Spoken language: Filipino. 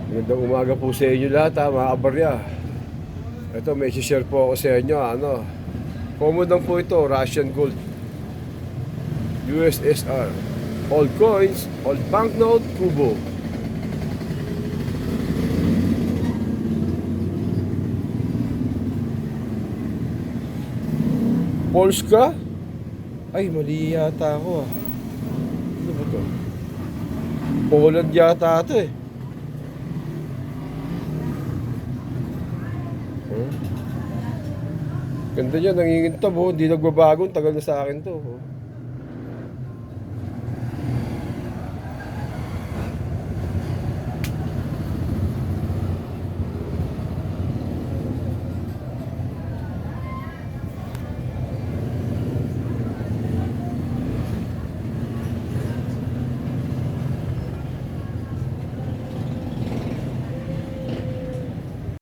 Magandang umaga po sa inyo lahat mga kabarya. Ito may share po ako sa inyo common lang po ito, Russian gold, USSR, old coins, old banknote, kubo. Polska? Ay, mali yata ako Ano ba to? Poland yata ito eh. Ganda niya, nangingintab hindi nagbabago, tagal na sa akin to